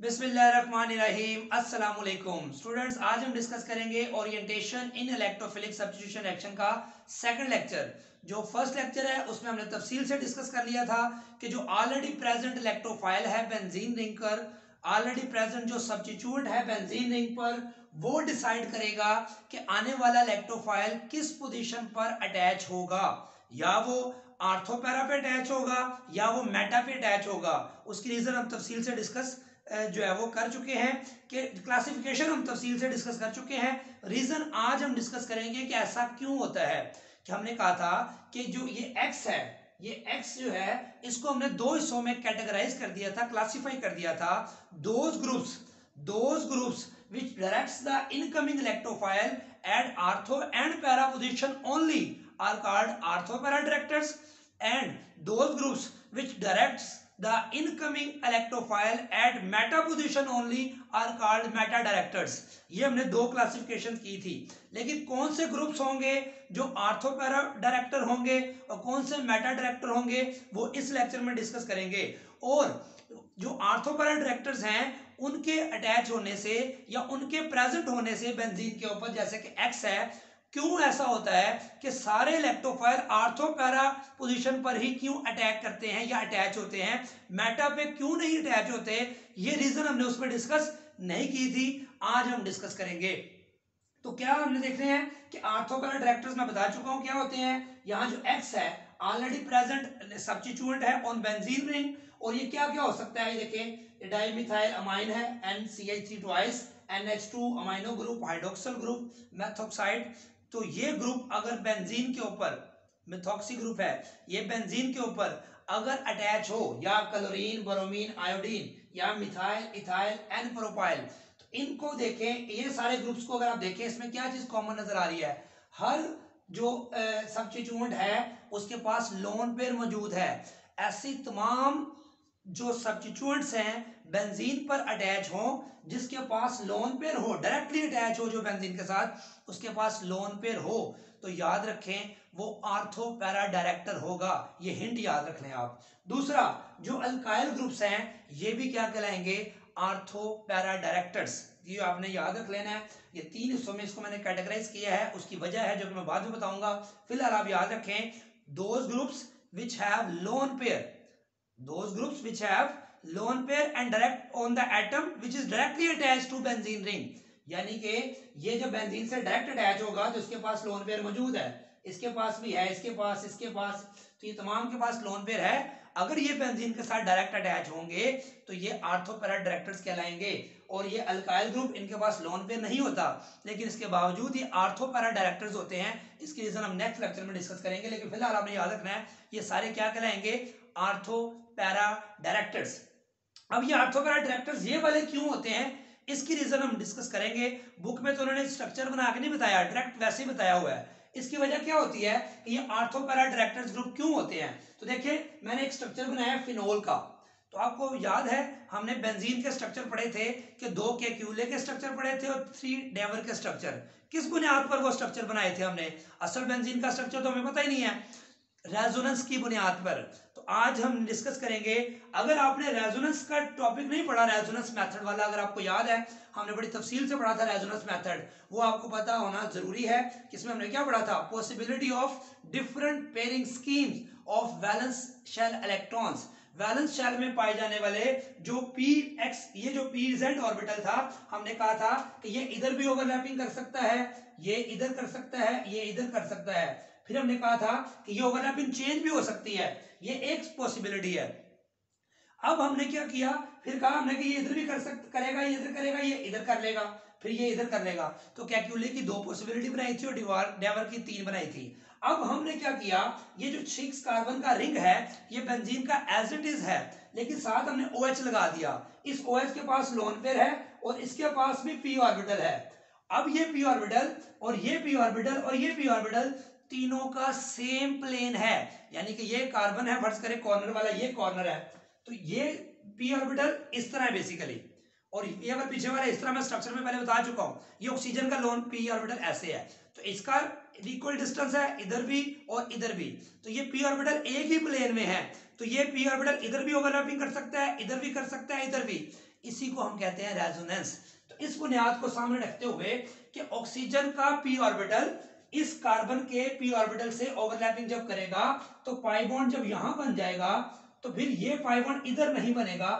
बिस्मिल्लाहिर्रहमानिर्रहीम। अस्सलाम वालेकुम स्टूडेंट्स, आज हम डिस्कस करेंगे ओरिएंटेशन इन इलेक्ट्रोफिलिक सब्स्टिट्यूशन रिएक्शन का सेकंड लेक्चर। जो फर्स्ट लेक्चर है उसमें हमने तफसील से डिस्कस कर लिया था कि जो ऑलरेडी प्रेजेंट इलेक्ट्रोफाइल है बेंजीन रिंग पर, ऑलरेडी प्रेजेंट जो सब्स्टिट्यूट है बेंजीन रिंग पर, वो डिसाइड करेगा कि आने वाला इलेक्ट्रोफाइल किस पोजीशन पर अटैच होगा। या वो आर्थो पैरा पे अटैच होगा या वो मेटा पे अटैच होगा। उसकी रीजन हम तफसील से डिस्कस जो है वो कर चुके हैं कि क्लासिफिकेशन हम तफसील से डिस्कस कर चुके हैं। रीजन आज हम डिस्कस करेंगे कि ऐसा क्यों होता है। कि हमने कहा था कि जो ये एक्स है, ये एक्स जो है इसको हमने दो हिस्सों में कैटेगराइज कर दिया था, क्लासिफाई कर दिया था। Those groups which directs the incoming electrophile at ortho and para position only are called ortho-para directors, and those groups which directs the incoming electrophile at meta position only are called meta directors। ये हमने दो classification की थी। लेकिन कौन से groups होंगे जो आर्थो पैरा डायरेक्टर होंगे और कौन से मेटा डायरेक्टर होंगे वो इस लेक्चर में डिस्कस करेंगे। और जो आर्थो पैरा डायरेक्टर्स हैं उनके अटैच होने से या उनके प्रेजेंट होने से बेंजीन के ऊपर, जैसे कि एक्स है, क्यों ऐसा होता है कि सारे इलेक्ट्रोफाइल आर्थो पैरा पोजीशन पर ही क्यों अटैक करते हैं या अटैच होते हैं, मेटा पे क्यों नहीं अटैच होते, ये रीजन हमने उसमें डिस्कस नहीं की थी, आज हम डिस्कस करेंगे। तो क्या हमने देख रहे हैं कि आर्थो पैरा डायरेक्टर्स मैं बता चुका हूं क्या होते हैं। यहाँ जो एक्स है ऑलरेडी प्रेजेंट सब्स्टिट्यूएंट है ऑन बेंजीन रिंग, और ये क्या क्या हो सकता है, ये देखें, डाइमिथाइल अमाइन है NCH3 twice, NH2 amino group, hydroxyl group, methoxide. तो ये ग्रुप अगर बेंजीन के ऊपर, मेथॉक्सी ग्रुप है, ये बेंजीन के ऊपर अगर अटैच हो, या क्लोरीन, ब्रोमीन, आयोडीन, या मिथाइल, इथाइल, एन प्रोपाइल, तो इनको देखें, ये सारे ग्रुप्स को अगर आप देखें, इसमें क्या चीज कॉमन नजर आ रही है, हर जो सब्स्टिट्यूएंट है उसके पास लोन पेयर मौजूद है। ऐसी तमाम जो सब्स्टिट्यूएंट्स हैं बेंजीन पर अटैच हो जिसके पास लोन पेयर हो, डायरेक्टली अटैच हो जो बेंजीन के साथ, उसके पास लोन पेयर हो, तो याद रखें वो आर्थो पैरा डायरेक्टर होगा। ये हिंट याद रख लें आप। दूसरा, जो अल्काइल ग्रुप्स हैं ये भी क्या कहलाएंगे, आर्थो पैरा डायरेक्टर्स। ये आपने याद रख लेना है। ये तीन हिस्सों में इसको मैंने कैटेगराइज किया है, उसकी वजह है जो कि मैं बाद में बताऊंगा। फिलहाल आप याद रखें, those groups which have lone pair, those groups which have lone pair and direct on the atom which is directly attached to benzene ring। यानी कि ये जो बेंजीन से डायरेक्ट अटैच होगा तो इसके पास लोन पेयर मौजूद है, इसके पास भी है, इसके पास, तो ये तमाम के पास लोन पेयर है। अगर ये बेंजीन के साथ डायरेक्ट अटैच होंगे तो ये आर्थो पैरा डायरेक्टर्स कहलाएंगे। और ये अल्काइल ग्रुप, इनके पास लोन पेयर नहीं होता लेकिन इसके बावजूद ये आर्थो पैरा डायरेक्टर्स होते हैं। इसकी रीजन हम नेक्स्ट लेक्चर में डिस्कस करेंगे, लेकिन फिलहाल आपने याद रखना है ये सारे क्या कहलाएंगे, आर्थो पैरा डायरेक्टर्स। अब ये आर्थो पैरा डायरेक्टर्स ये वाले क्यों होते हैं, इसकी रीजन हम डिस्कस करेंगे। बुक में तो उन्होंने स्ट्रक्चर बना के नहीं बताया, डायरेक्ट वैसे ही बताया हुआ है। इसकी वजह क्या होती है कि ये आर्थो पैरा डायरेक्टर्स ग्रुप क्यों होते हैं। तो देखिए, मैंने एक स्ट्रक्चर बनाया फिनोल का। तो आपको याद है हमने बेंजीन के स्ट्रक्चर पढ़े थे कि 2 केक्यूले के स्ट्रक्चर पढ़े थे और 3 डेवर के स्ट्रक्चर। किस बुनियाद पर वो स्ट्रक्चर बनाए थे हमने, असल बेंजीन का स्ट्रक्चर तो हमें पता ही नहीं है, रेजोनेंस की बुनियाद पर। तो आज हम डिस्कस करेंगे। अगर आपने रेजोनेंस का टॉपिक नहीं पढ़ा, रेजोनेंस मेथड वाला, अगर आपको याद है हमने बड़ी तफसील से पढ़ा था रेजोनेंस मेथड, वो आपको पता होना जरूरी है। इसमें हमने क्या पढ़ा था, possibility of different pairing schemes of valence shell electrons. Valence shell में पाए जाने वाले जो पी एक्स, ये जो पी जेड ऑर्बिटल था, हमने कहा था कि ये इधर भी ओवरलैपिंग कर सकता है, ये इधर कर सकता है, ये इधर कर सकता है। फिर हमने कहा था कि ये ओवरलैपिंग चेंज भी हो सकती है, ये एक पॉसिबिलिटी है। अब हमने क्या किया, फिर कहा हमने कि ये इधर भी करेगा, ये इधर करेगा, ये इधर कर लेगा, फिर ये इधर कर लेगा। तो कैक्यूले की 2 पॉसिबिलिटी बनाई थी और डेवर की 3 बनाई थी। अब हमने क्या किया, ये जो 6 कार्बन का रिंग है ये बेंजीन का एज इट इज है, लेकिन साथ हमने OH लगा दिया। इस OH के पास लोन पेयर है और इसके पास भी p ऑर्बिटल है। अब ये p ऑर्बिटल और ये p ऑर्बिटल और ये p ऑर्बिटल तीनों का सेम प्लेन है, यानी कि ये कार्बन है, फर्ज करें कॉर्नर वाला ये कॉर्नर है, तो ये p ऑर्बिटल इस तरह है बेसिकली, और ये अगर पीछे वाला इस तरह, मैं स्ट्रक्चर में पहले बता चुका हूं, ये ऑक्सीजन का लोन p ऑर्बिटल ऐसे है। तो इसका इक्वल डिस्टेंस है इधर भी और इधर भी, तो ये p ऑर्बिटल एक ही प्लेन में है, तो ये p ऑर्बिटल इधर भी ओवरलैपिंग कर सकता है, इधर भी कर सकता है, इधर भी। इसी को हम कहते हैं रेजोनेंस। तो इस बुनियाद को सामने रखते हुए कि ऑक्सीजन का p ऑर्बिटल इस कार्बन के p ऑर्बिटल से ओवरलैपिंग जब करेगा तो पाई बॉन्ड जब यहां बन जाएगा तो फिर ये पाई बॉन्ड इधर नहीं बनेगा,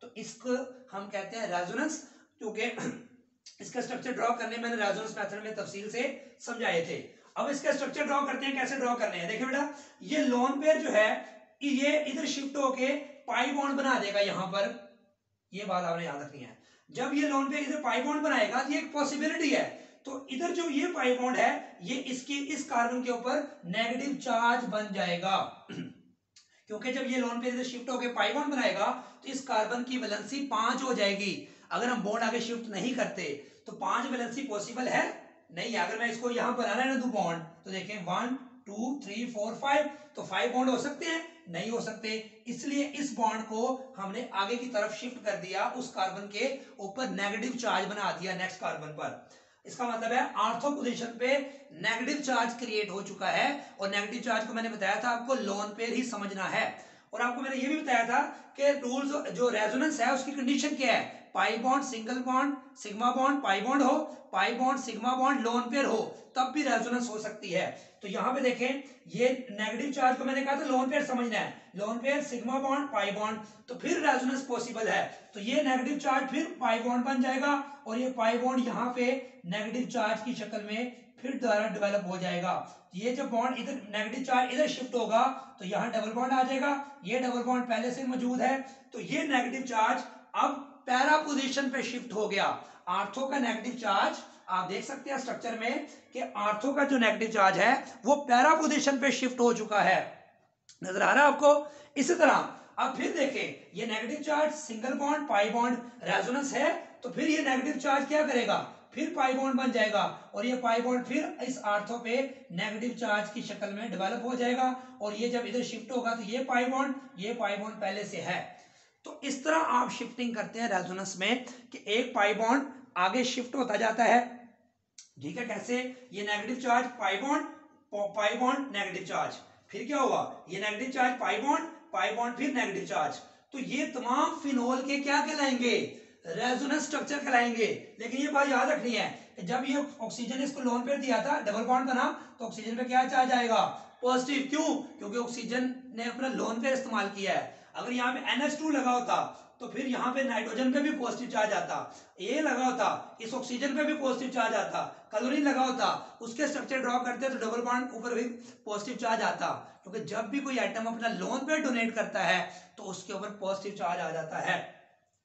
तो इसको हम कहते हैं रेजोनेंस। क्योंकि इसका स्ट्रक्चर ड्रॉ करने मैंने रेजोनेंस मेथड में तफसील से समझाए थे। अब इसका स्ट्रक्चर ड्रॉ करते हैं, कैसे ड्रॉ करने हैं। देखिए बेटा, ये लोन पेयर जो है ये इधर शिफ्ट होके पाई बॉन्ड बना देगा यहां पर, ये बात आपने याद रखनी है। जब ये लोन पेयर इधर पाई बॉन्ड बनाएगा तो ये एक पॉसिबिलिटी है, तो इधर जो ये पाई बॉन्ड है ये इसके इस कार्बन के ऊपर नेगेटिव चार्ज बन जाएगा क्योंकि जब ये लोन पेयर इधर शिफ्ट होके पाई बॉन्ड बनाएगा तो इस कार्बन की वैलेंसी 5 हो जाएगी। अगर हम बॉन्ड आगे शिफ्ट नहीं करते तो 5 वैलेंसी पॉसिबल है नहीं। अगर मैं इसको यहां बनाना है ना बॉन्ड, तो देखें 1 2 3 4 5, तो 5 बॉन्ड हो सकते हैं, नहीं हो सकते। इसलिए इस बॉन्ड को हमने आगे की तरफ शिफ्ट कर दिया, उस कार्बन के ऊपर नेगेटिव चार्ज बना दिया नेक्स्ट कार्बन पर। इसका मतलब है आर्थो पोजीशन पे नेगेटिव चार्ज क्रिएट हो चुका है, और नेगेटिव चार्ज को मैंने बताया था आपको लोन पेयर ही समझना है। और आपको मैंने ये भी बताया था कि रूल्स जो रेजोनेंस है उसकी कंडीशन क्या है, pi bond single bond sigma bond pi bond हो, pi bond sigma bond lone pair हो, तब भी रेजोनेंस हो सकती है। तो यहां पे देखें ये नेगेटिव चार्ज को मैंने कहा था लोन पेयर समझना है, lone pair sigma bond pi bond, तो फिर रेजोनेंस पॉसिबल है। तो ये नेगेटिव चार्ज फिर पाई बॉन्ड बन जाएगा और ये पाई बॉन्ड यहाँ पे नेगेटिव चार्ज की शक्ल में फिर दोबारा डेवलप हो जाएगा। ये जब बॉन्ड इधर नेगेटिव चार्ज इधर शिफ्ट होगा तो यहाँ डबल बॉन्ड आ जाएगा, ये डबल बॉन्ड पहले से मौजूद है, तो ये नेगेटिव चार्ज अब पैरा पोजीशन पे शिफ्ट हो गया। आर्थो का नेगेटिव चार्ज आप देख सकते हैं स्ट्रक्चर में कि आर्थो का जो नेगेटिव चार्ज है वो पैरा पोजीशन पे शिफ्ट हो चुका है, नजर आ रहा है आपको। इसी तरह अब फिर देखें ये negative charge single bond pi bond resonance है, तो फिर ये नेगेटिव चार्ज क्या करेगा, फिर पाई बॉन्ड बन जाएगा और ये पाई बॉन्ड फिर इस आर्थो पे नेगेटिव चार्ज की शक्ल में डेवलप हो जाएगा, और ये जब इधर शिफ्ट होगा तो ये पाई बॉन्ड पहले से है। तो इस तरह आप शिफ्टिंग करते हैं रेजोनेंस में कि एक पाई बॉन्ड आगे शिफ्ट होता जाता है, ठीक है। कैसे, ये negative charge pi bond negative charge, फिर क्या हुआ ये नेगेटिव चार्ज पाई बॉन्ड फिर नेगेटिव चार्ज, तो ये तमाम फिनोल के क्या कहलाएंगे, रेजोनेंस स्ट्रक्चर कहलाएंगे। लेकिन ये बात याद रखनी है कि जब ये ऑक्सीजन इसको लोन पेयर दिया था डबल बॉन्ड बना तो ऑक्सीजन पे क्या चार्ज आएगा, पॉजिटिव। क्यों, क्योंकि ऑक्सीजन ने अपना लोन पेयर इस्तेमाल किया है। अगर यहाँ पे NH2 लगा होता तो फिर यहाँ पे नाइट्रोजन पे भी पॉजिटिव चार्ज आता, ए लगा होता इस ऑक्सीजन पे भी पॉजिटिव चार्ज आता, क्लोरीन लगा होता उसके स्ट्रक्चर ड्रॉ करते तो डबल बॉन्ड ऊपर भी पॉजिटिव चार्ज आता, क्योंकि जब भी कोई आइटम अपना लोन पेयर डोनेट करता है तो उसके ऊपर पॉजिटिव चार्ज आ जाता है,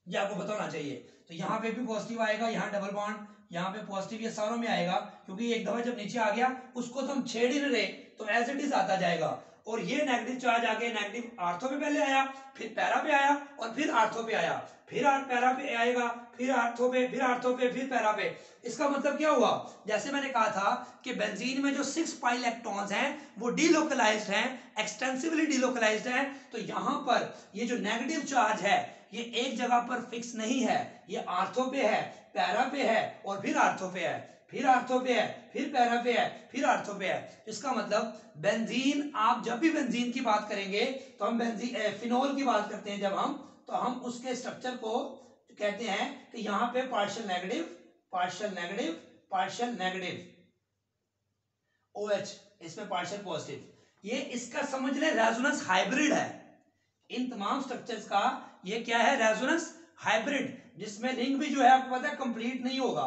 ये आपको बताना चाहिए। तो यहाँ पे भी पॉजिटिव आएगा, यहाँ डबल बॉन्ड, यहाँ पे पॉजिटिव, ये सारों में आएगा, क्योंकि एक दफा जब नीचे आ गया उसको तो हम छेड़ ही नहीं रहे, तो एज इट इज आता जाएगा। और ये नेगेटिव चार्ज आगे नेगेटिव आर्थो पे पहले आया, फिर पैरा पे आया और फिर आर्थो पे आया, फिर पैरा पे आएगा, फिर आर्थो पे, फिर आर्थो पे, फिर पैरा पे। इसका मतलब क्या हुआ, जैसे मैंने कहा था कि बेंजीन में जो 6 पाई इलेक्ट्रॉन्स हैं वो डीलोकलाइज्ड हैं, एक्सटेंसिवली डीलोकलाइज्ड हैं। तो यहाँ पर ये जो नेगेटिव चार्ज है ये एक जगह पर फिक्स नहीं है, ये आर्थो पे है, पैरा पे है और फिर आर्थो पे है, फिर आर्थो पे है, फिर पैरा पे है, फिर आर्थो पे है। इसका मतलब बेंजीन, आप जब भी बेंजीन की बात करेंगे तो हम बेंजीन फिनोल की बात करते हैं जब हम, तो हम उसके स्ट्रक्चर को कहते हैं कि यहाँ पे partial negative partial negative partial negative OH, इसमें पार्शियल पॉजिटिव। ये इसका समझ ले रेजोनेंस हाइब्रिड है, इन तमाम स्ट्रक्चर्स का ये क्या है, रेजोनेंस हाइब्रिड, जिसमें रिंग भी जो है आपको पता है कंप्लीट नहीं होगा,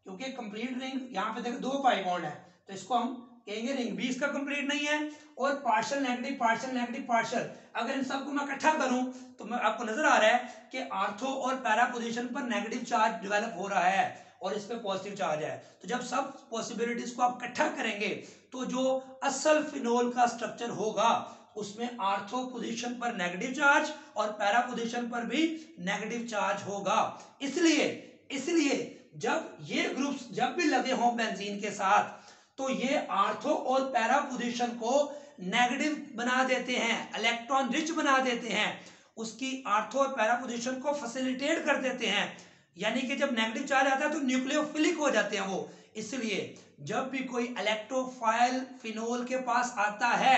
क्योंकि कंप्लीट रिंग यहाँ पे देखो 2 पाई बॉन्ड है तो इसको हम कहेंगे रिंग भी इसका कंप्लीट नहीं है। और partial negative partial negative partial, अगर इन सबको मैं इकट्ठा करूं तो मैं आपको नजर आ रहा है कि आर्थो और पैरा पोजीशन पर नेगेटिव चार्ज डेवलप हो रहा है और इस पे पॉजिटिव चार्ज है। तो जब सब पॉसिबिलिटीज को आप इकट्ठा करेंगे तो जो असल फिनोल का स्ट्रक्चर होगा उसमें आर्थो पोजीशन पर नेगेटिव चार्ज और पैरा पोजीशन पर भी नेगेटिव चार्ज होगा। इसलिए जब ये ग्रुप्स जब भी लगे हों बेंजीन के साथ तो ये आर्थो और पैरा पोजीशन को नेगेटिव बना देते हैं, इलेक्ट्रॉन रिच बना देते हैं, उसकी आर्थो और पैरा पोजीशन को फैसिलिटेट कर देते हैं। यानी कि जब नेगेटिव चार्ज आता है तो न्यूक्लियोफिलिक हो जाते हैं वो। इसलिए जब भी कोई इलेक्ट्रोफाइल फिनोल के पास आता है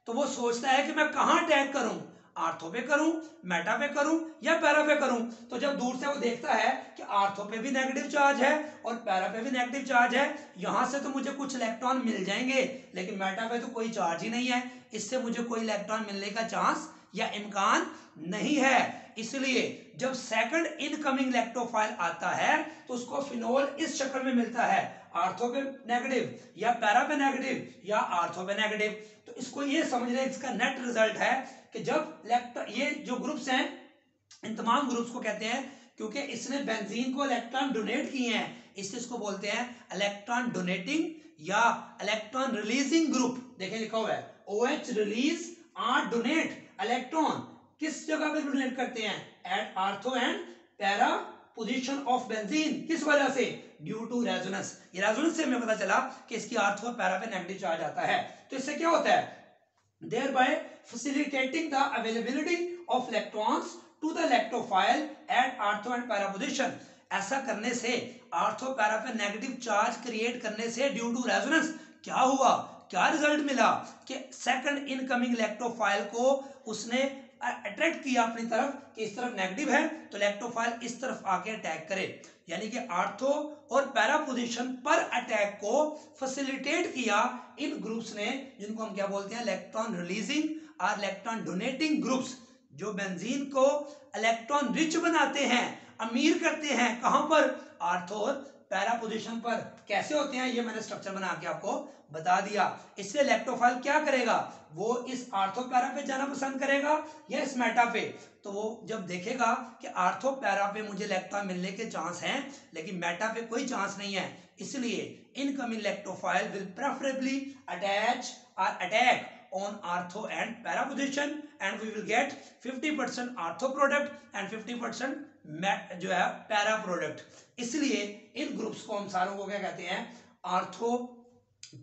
तो वो सोचता है कि मैं कहां अटैक करूं, आर्थो पे करूं, मेटा पे करूं या पैरा पे करूं। तो जब दूर से वो देखता है कि आर्थो पे भी नेगेटिव चार्ज है और पैरा पे भी नेगेटिव चार्ज है, यहां से तो मुझे कुछ इलेक्ट्रॉन मिल जाएंगे, लेकिन मेटा पे तो कोई चार्ज ही नहीं है, इससे मुझे कोई इलेक्ट्रॉन मिलने का चांस या इम्कान नहीं है। इसलिए जब सेकंड इनकमिंग इलेक्ट्रोफाइल आता है तो उसको फिनोल इस शक्ल में मिलता है, आर्थो पे नेगेटिव या पैरा पे नेगेटिव या आर्थो पे नेगेटिव। तो इसको ये समझ रहे, इसका नेट रिजल्ट है कि जब ये जो ग्रुप्स हैं, इन तमाम ग्रुप्स को कहते हैं, क्योंकि इसने बेंजीन को इलेक्ट्रॉन डोनेट किए हैं, इससे इसको बोलते हैं इलेक्ट्रॉन डोनेटिंग या इलेक्ट्रॉन रिलीजिंग ग्रुप। देखिए लिखा हुआ है OH रिलीज और डोनेट इलेक्ट्रॉन, किस जगह पे डोनेट करते हैं, at ortho and para position of benzene. किस वजह से, ड्यू टू रेजोनेंस। ये रेजोनेंस से हमें पता चला कि इसकी आर्थो और पैरा पे नेगेटिव चार्ज आता है। तो इससे क्या होता है, thereby facilitating the availability of electrons to the electrophile at ortho and para position। ऐसा करने से, आर्थो पैरा पे नेगेटिव चार्ज क्रिएट करने से ड्यू टू रेजोनेंस क्या हुआ, क्या रिजल्ट मिला कि सेकंड इनकमिंग इलेक्ट्रोफाइल को उसने अट्रैक्ट किया अपनी तरफ कि इस तरफ नेगेटिव है तो इलेक्ट्रोफाइल इस तरफ आके अटैक करे, यानी कि आर्थो और पैरा पोजीशन पर अटैक को फैसिलिटेट किया इन ग्रुप्स ने, जिनको हम क्या बोलते हैं, इलेक्ट्रॉन रिलीजिंग और इलेक्ट्रॉन डोनेटिंग ग्रुप्स, जो बेंजीन को इलेक्ट्रॉन रिच बनाते हैं, अमीर करते हैं, कहां पर, आर्थो और पैरा पोजीशन पर। कैसे होते हैं ये मैंने स्ट्रक्चर बना के आपको बता दिया। इसलिए इलेक्ट्रोफाइल क्या करेगा, वो इस आर्थो पैरा पे जाना पसंद करेगा या इस मेटा पे। तो वो जब देखेगा कि आर्थो पैरा पे मुझे इलेक्ट्रॉन मिलने के चांस हैं लेकिन मेटा पे कोई चांस नहीं है, इसलिए incoming electrophile will preferably attach और attack on ortho and para position and we will get 50% ortho product and 50% जो है पैरा प्रोडक्ट। इसलिए इन ग्रुप्स को हम सारों को क्या कहते हैं, आर्थो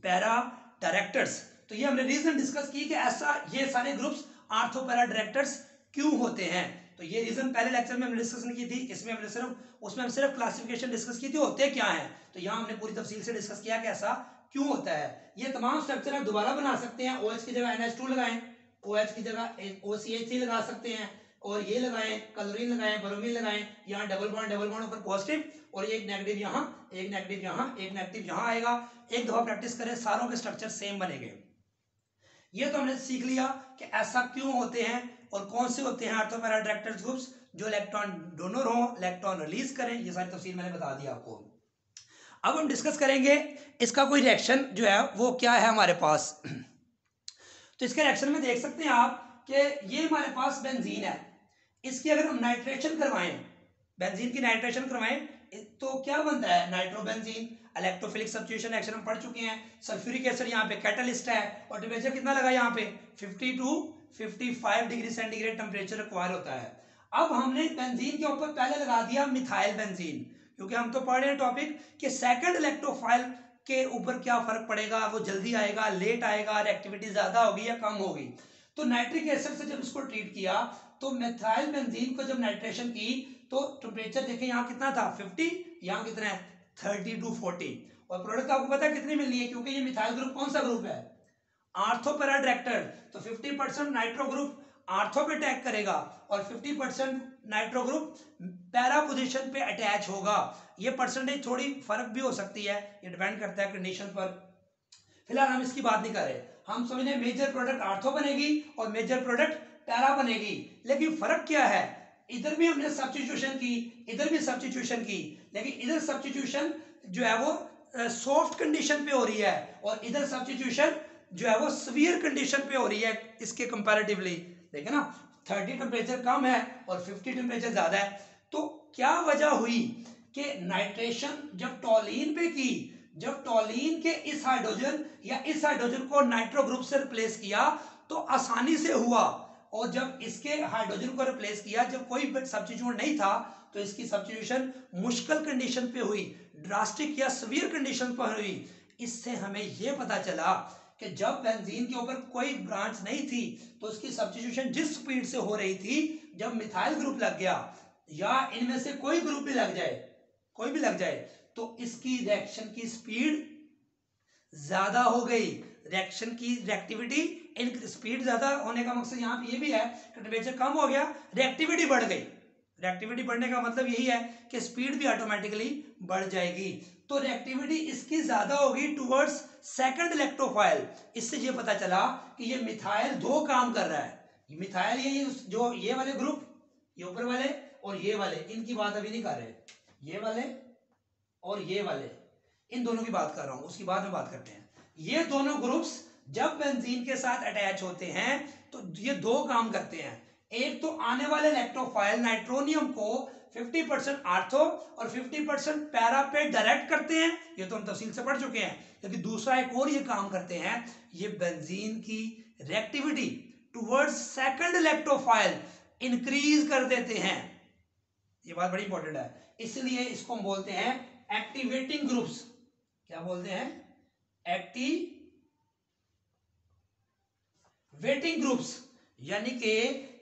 पैरा डायरेक्टर्स। तो ये हमने रीजन डिस्कस की कि ऐसा ये सारे ग्रुप्स आर्थो पैरा डायरेक्टर्स क्यों होते हैं। तो ये रीजन पहले लेक्चर में हमने डिस्कशन की थी, इसमें हमने सिर्फ क्लासिफिकेशन डिस्कस की थी होते क्या है, तो यहाँ हमने पूरी तफसील से डिस्कस किया कि ऐसा क्यों होता है। ये तमाम स्ट्रक्चर आप दोबारा बना सकते हैं, OH की जगह NH2 लगाएं, OH की जगह OCH3 लगा सकते हैं, और ये लगाएं, क्लोरीन लगाएं, ब्रोमीन लगाएं, यहाँ डबल बॉन्ड ऊपर पॉजिटिव, और ये एक नेगेटिव यहाँ, एक नेगेटिव यहाँ, एक नेगेटिव यहाँ आएगा। एक दफा प्रैक्टिस करें, सारों के स्ट्रक्चर सेम बनेंगे। ये तो हमने सीख लिया कि ऐसा क्यों होते हैं और कौन से होते हैं आर्थो पैरा डायरेक्टर्स ग्रुप्स, जो इलेक्ट्रॉन डोनर हो, इलेक्ट्रॉन रिलीज करें, ये सारी तफसील मैंने बता दी आपको। अब हम डिस्कस करेंगे इसका कोई रिएक्शन जो है वो क्या है हमारे पास। तो इसके रिएक्शन में देख सकते हैं आप कि ये हमारे पास बेंजीन है, इसकी अगर हम नाइट्रेशन करवाएं, बेंजीन की नाइट्रेशन करवाएं तो क्या बनता है, नाइट्रोबेंजीन। इलेक्ट्रोफिलिक सब्स्टिट्यूशन रिएक्शन हम पढ़ चुके हैं। सल्फ्यूरिक एसिड यहाँ पे कैटलिस्ट है और टेम्परेचर कितना लगा यहाँ पे 50 to 55 degree centigrade temperature require होता है। अब हमने बेंजीन के ऊपर पहले लगा दिया मिथाइल बेंजीन, क्योंकि हम तो पढ़ रहे हैं टॉपिक कि सेकंड इलेक्ट्रोफाइल के ऊपर क्या फर्क पड़ेगा, वो जल्दी आएगा, लेट आएगा, रिएक्टिविटी ज्यादा होगी या कम होगी। तो नाइट्रिक एसिड से जब इसको ट्रीट किया तो मिथाइल बेंजीन को जब नाइट्रेशन की तो टेम्परेचर देखें यहाँ कितना था 50, यहाँ कितना है 30 to 40, और प्रोडक्ट आपको पता है कितनी मिलनी है, क्योंकि ये मिथाइल ग्रुप कौन सा ग्रुप है, आर्थो पैरा डायरेक्टर। तो 50% नाइट्रो ग्रुप आर्थो पे अटैक करेगा और 50% नाइट्रो ग्रुप पैरा पोजीशन पे अटैच होगा। ये परसेंटेज थोड़ी फर्क भी हो सकती है, ये डिपेंड करता है कंडीशन पर। फिलहाल हम इसकी बात नहीं कर रहे, हम समझे मेजर प्रोडक्ट आर्थो बनेगी और मेजर प्रोडक्ट पैरा बनेगी। लेकिन फर्क क्या है, इधर भी हमने सब्स्टिट्यूशन की, इधर भी सब्स्टिट्यूशन की, लेकिन इधर सब्स्टिट्यूशन जो है वो सॉफ्ट कंडीशन पे हो रही है और इधर सब्स्टिट्यूशन जो है वो सीवियर कंडीशन पे हो रही है इसके कंपैरेटिवली। देखिए ना 30 टेम्परेचर कम है और 50 टेम्परेचर ज्यादा है। तो क्या वजह हुई कि नाइट्रेशन जब टॉलीन पे की, जब टॉलीन के इस हाइड्रोजन या इस हाइड्रोजन को नाइट्रो ग्रुप से रिप्लेस किया तो आसानी से हुआ, और जब इसके हाइड्रोजन को रिप्लेस किया, जब कोई सब्स्टिट्यूट नहीं था तो इसकी सब्स्टिट्यूशन मुश्किल कंडीशन पे हुई, ड्रास्टिक या सीवियर कंडीशन पर हुई। इससे हमें यह पता चला कि जब बेंजीन के ऊपर कोई ब्रांच नहीं थी तो उसकी सब्स्टिट्यूशन जिस स्पीड से हो रही थी, जब मिथाइल ग्रुप लग गया या इनमें से कोई ग्रुप भी लग जाए, कोई भी लग जाए, तो इसकी रिएक्शन की स्पीड ज्यादा हो गई, रिएक्शन की रिएक्टिविटी स्पीड ज्यादा होने का मकसद यहाँ पे ये भी है कि टेम्परेचर कम हो गया, रिएक्टिविटी बढ़ गई। रिएक्टिविटी बढ़ने का मतलब यही है कि स्पीड भी ऑटोमेटिकली बढ़ जाएगी। तो रिएक्टिविटी इसकी ज्यादा होगी टुवर्ड्स सेकंड इलेक्ट्रोफाइल। इससे ये पता चला कि ये मिथाइल दो काम कर रहा है। मिथाइल ये जो ये वाले ग्रुप, ये ऊपर वाले और ये वाले, इनकी बात अभी नहीं कर रहे, ये वाले और ये वाले, इन दोनों की बात कर रहा हूं, उसकी बाद में बात करते हैं। ये दोनों ग्रुप्स जब बेंजीन के साथ अटैच होते हैं तो ये दो काम करते हैं। एक तो आने वाले इलेक्ट्रोफाइल नाइट्रोनियम को 50% आर्थो और 50% पैरा पे डायरेक्ट करते हैं, ये तो हम तफसील से पढ़ चुके हैं। लेकिन दूसरा एक और ये काम करते हैं, ये बेंजीन की reactivity towards second electrophile increase कर देते हैं। ये बात बड़ी इंपॉर्टेंट है, इसलिए इसको हम बोलते हैं एक्टिवेटिंग ग्रुप्स। क्या बोलते हैं? Activating groups. यानी कि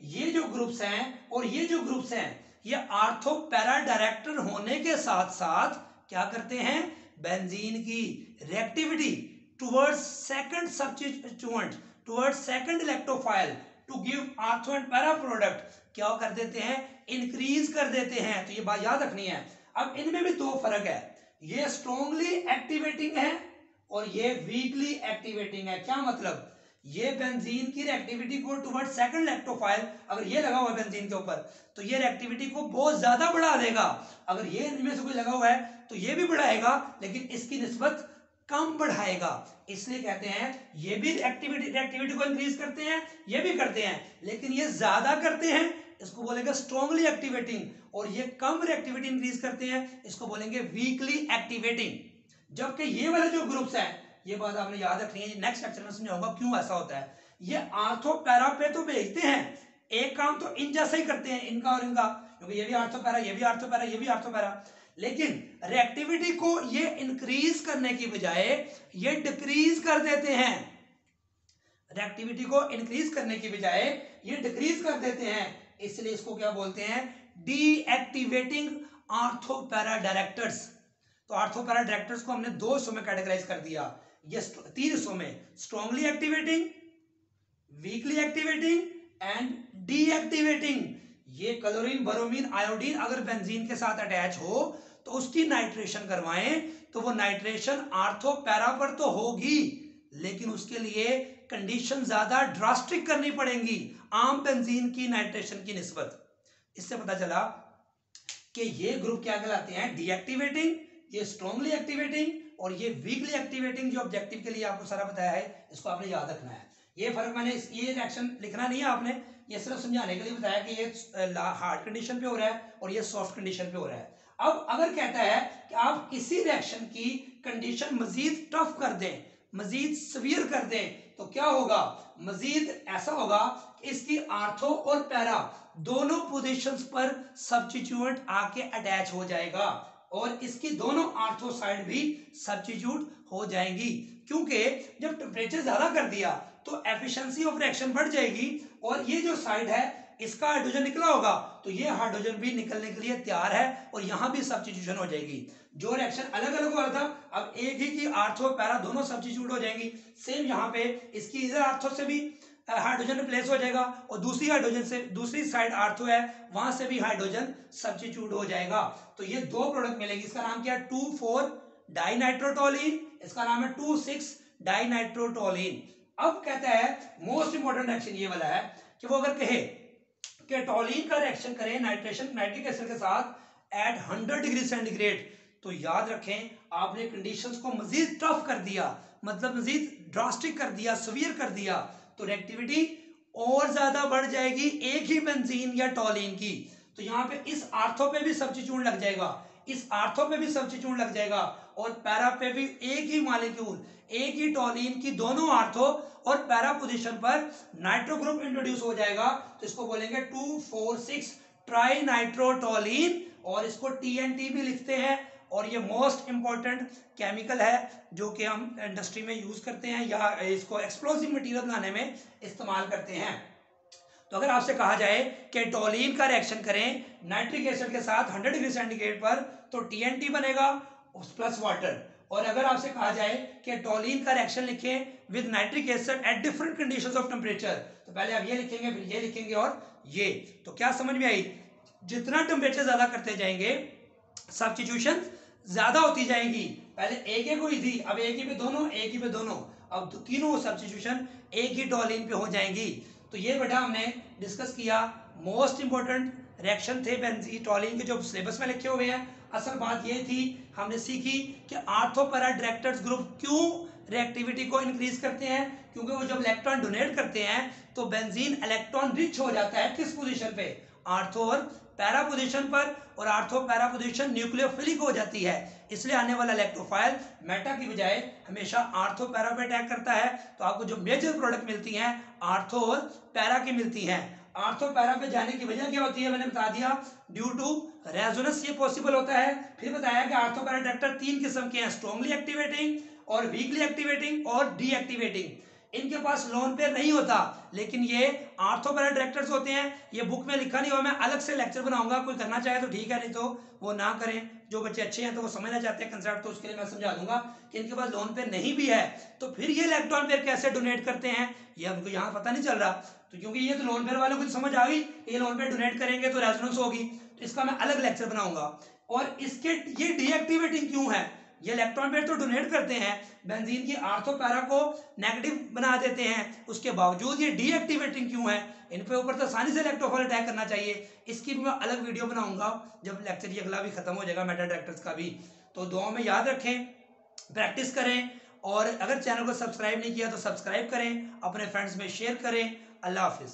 ये जो ग्रुप्स हैं और ये जो ग्रुप्स हैं, ये आर्थो पैरा डायरेक्टर होने के साथ साथ क्या करते हैं? बेंजीन की reactivity towards second substituent, towards second electrophile to give ortho and para product क्या कर देते हैं? इंक्रीज कर देते हैं। तो ये बात याद रखनी है। अब इनमें भी दो फर्क है, ये स्ट्रॉन्गली एक्टिवेटिंग है और ये वीकली एक्टिवेटिंग है। क्या मतलब? ये बेंजीन की रिएक्टिविटी को टुवर्ड सेकंड इलेक्ट्रोफाइल, अगर ये लगा हुआ है बेंजीन के ऊपर तो ये रिएक्टिविटी को बहुत ज्यादा बढ़ा देगा। अगर ये इनमें से कोई लगा हुआ है तो ये भी बढ़ाएगा, लेकिन इसकी निस्बत कम बढ़ाएगा। इसलिए कहते हैं ये भी रिएक्टिविटी को इंक्रीज करते हैं, ये भी करते हैं, लेकिन ये ज्यादा करते हैं, इसको बोलेंगे स्ट्रॉन्गली एक्टिवेटिंग, और ये कम रिएक्टिविटी इंक्रीज करते हैं, इसको बोलेंगे वीकली एक्टिवेटिंग। जबकि ये वाले जो ग्रुप्स हैं, ये बात आपने याद रखनी है, नेक्स्ट लेक्चर में समझाऊंगा क्यों ऐसा होता है। ये आर्थो पैरा पे तो भेजते हैं, एक काम तो इन जैसा ही करते हैं, इनका और इनका, क्योंकि ये भी आर्थो पैरा, ये भी आर्थो पैरा, ये भी आर्थो पैरा, लेकिन रिएक्टिविटी को ये इंक्रीज करने की बजाय ये डिक्रीज कर देते हैं। रिएक्टिविटी को इंक्रीज करने की बजाय ये डिक्रीज कर देते हैं, इसलिए इसको क्या बोलते हैं? Deactivating ortho para directors. तो आर्थो पैरा डायरेक्टर्स को हमने दो हिस्सों में कैटेगराइज कर दिया, ये तीन हिस्सों में, strongly activating, weekly activating and deactivating. ये क्लोरीन, ब्रोमीन, आयोडीन अगर बेंजीन के साथ अटैच हो तो उसकी नाइट्रेशन करवाएं तो वो नाइट्रेशन आर्थो पैरा पर तो होगी, लेकिन उसके लिए कंडीशन ज्यादा ड्रास्टिक करनी पड़ेंगी आम बेंजीन की नाइट्रेशन की निस्बत। इससे पता चला कि ये ग्रुप क्या कहलाते हैं? डीएक्टिवेटिंग, ये स्ट्रॉन्गली एक्टिवेटिंग और ये वीकली एक्टिवेटिंग। जो ऑब्जेक्टिव के लिए आपको सारा बताया है, इसको आपने याद रखना है। ये फर्क मैंने ये रिएक्शन लिखना नहीं है आपने, ये सिर्फ समझाने के लिए बताया कि ये हार्ड कंडीशन पे हो रहा है और ये सॉफ्ट कंडीशन पे हो रहा है। अब अगर कहता है कि आप किसी रिएक्शन की कंडीशन मजीद टफ कर दें, मजीद सवियर कर दें, तो क्या होगा? मजीद ऐसा होगा कि इसकी आर्थो और पैरा दोनों पोजीशंस पर सब्स्टिट्यूएंट आके अटैच हो जाएगा और इसकी दोनों आर्थो साइड भी सब्स्टिट्यूट हो जाएंगी, क्योंकि जब टेम्परेचर ज्यादा कर दिया तो एफिशिएंसी ऑफ रिएक्शन बढ़ जाएगी और ये जो साइड है इसका हाइड्रोजन निकला होगा तो ये हाइड्रोजन भी निकलने के लिए तैयार है और यहां भी सब्स्टिट्यूशन हो जाएगी। जो रिएक्शन अलग अलग हो रहा था, अब एक ही की आर्थो पैरा दोनों सब्स्टिट्यूट हो जाएंगी। सेम यहाँ पे इसकी इधर आर्थो से भी हाइड्रोजन रिप्लेस हो जाएगा और दूसरी हाइड्रोजन से, दूसरी साइड आर्थो है वहां से भी हाइड्रोजन सब्स्टिट्यूट हो जाएगा। तो ये दो प्रोडक्ट मिलेंगे। इसका नाम क्या है? 2,4 डाइनाइट्रोटोलीन, इसका नाम है 2,6 डाइनाइट्रोटोलीन। अब कहता है मोस्ट इंपोर्टेंट रिएक्शन ये वाला है कि वो अगर कहे कि टोलीन का रिएक्शन करें नाइट्रेशन नाइट्रिक एसिड के साथ एट 100 डिग्री सेंटीग्रेड, तो याद रखें आपने कंडीशंस को मजीद टफ कर दिया, मतलब मजीद ड्रास्टिक कर दिया, सवियर कर दिया, तो रिएक्टिविटी और ज्यादा बढ़ जाएगी एक ही बेंजीन या टोलीन की। तो यहाँ पे इस आर्थो पे भी सब्स्टिट्यूट लग जाएगा, इस आर्थो पे भी सब्स्टिट्यूट लग जाएगा और पैरा पे भी एक ही मॉलिक्यूल, एक ही टोलीन की दोनों आर्थो और पैरा पोजीशन पर नाइट्रो ग्रुप इंट्रोड्यूस हो जाएगा। तो इसको बोलेंगे 2,4,6 ट्राई नाइट्रोटोलीन और इसको TNT भी लिखते हैं। और ये मोस्ट इंपॉर्टेंट केमिकल है जो कि हम इंडस्ट्री में यूज करते हैं या इसको एक्सप्लोसिव मटेरियल बनाने में इस्तेमाल करते हैं। तो अगर आपसे कहा जाए कि टोलीन का रिएक्शन करें नाइट्रिक एसिड के साथ 100 डिग्री सेंटीग्रेड पर, तो TNT बनेगा प्लस वाटर, और अगर आपसे कहा जाए कि टोलिन का रिएक्शन लिखें with nitric acid at different conditions of temperature, तो पहले आप ये लिखेंगे, फिर ये लिखेंगे और ये, तो क्या समझ में आई? जितना टेम्परेचर ज्यादा करते जाएंगे सब्स्टिट्यूशन ज्यादा होती जाएंगी। पहले एक एक हुई थी, अब एक ही पे दोनों, एक ही पे दोनों, अब तीनों सब्स्टिट्यूशन एक ही टोलिन पे हो जाएंगी। तो ये बेटा हमने डिस्कस किया, मोस्ट इंपोर्टेंट रिएक्शन थे बेंजीन टोलिन के जो सिलेबस में लिखे हुए हैं। असल बात ये थी, हमने सीखी कि आर्थो पैरा डायरेक्टर्स ग्रुप क्यों रिएक्टिविटी को इंक्रीज करते हैं, क्योंकि वो जब इलेक्ट्रॉन डोनेट करते हैं तो बेंजीन इलेक्ट्रॉन रिच हो जाता है किस पोजीशन पे, आर्थो और पैरा पोजीशन पर, और आर्थो पैरा पोजीशन न्यूक्लियोफिलिक हो जाती है। इसलिए आने वाला इलेक्ट्रोफाइल मेटा की बजाय हमेशा आर्थो पैरा पे अटैक करता है। तो आपको जो मेजर प्रोडक्ट मिलती हैं आर्थो और पैरा की मिलती हैं। आर्थो पैरा पे जाने की वजह क्या होती है, मैंने बता दिया, ड्यू टू रेजोनेंस ये पॉसिबल होता है। फिर बताया कि आर्थो पैरा डायरेक्टर 3 किस्म के हैं, स्ट्रांगली एक्टिवेटिंग और वीकली एक्टिवेटिंग और डीएक्टिवेटिंग। इनके पास लोन पेयर नहीं होता, लेकिन ये आर्थो पैरा डायरेक्टर्स होते हैं। ये बुक में लिखा नहीं हुआ, मैं अलग से लेक्चर बनाऊंगा, कोई करना चाहे तो ठीक है, नहीं तो वो ना करें। जो बच्चे अच्छे हैं तो वो समझना चाहते हैं कंसेप्ट, तो उसके लिए मैं समझा दूंगा कि इनके पास लोन पेयर नहीं भी है तो फिर ये इलेक्ट्रॉन पेयर कैसे डोनेट करते हैं, ये हमको यहाँ पता नहीं चल रहा। तो क्योंकि ये तो लोन पेयर वालों को समझ आ गई, ये लोन पेयर डोनेट करेंगे तो रेजोनेंस होगी, तो इसका मैं अलग लेक्चर बनाऊंगा। और इसके ये डीएक्टिवेटिंग क्यों है, ये इलेक्ट्रॉन पेयर तो डोनेट करते हैं, बेंजीन की आर्थो पैरा को नेगेटिव बना देते हैं, उसके बावजूद ये डीएक्टिवेटिंग क्यों है, इन पे ऊपर तो आसानी से इलेक्ट्रोफाइल अटैक करना चाहिए। इसकी भी मैं अलग वीडियो बनाऊंगा जब लेक्चर ये अगला भी खत्म हो जाएगा मेटा डायरेक्टर्स का भी। तो दुआओं में याद रखें, प्रैक्टिस करें, और अगर चैनल को सब्सक्राइब नहीं किया तो सब्सक्राइब करें, अपने फ्रेंड्स में शेयर करें। अल्लाह हाफिज।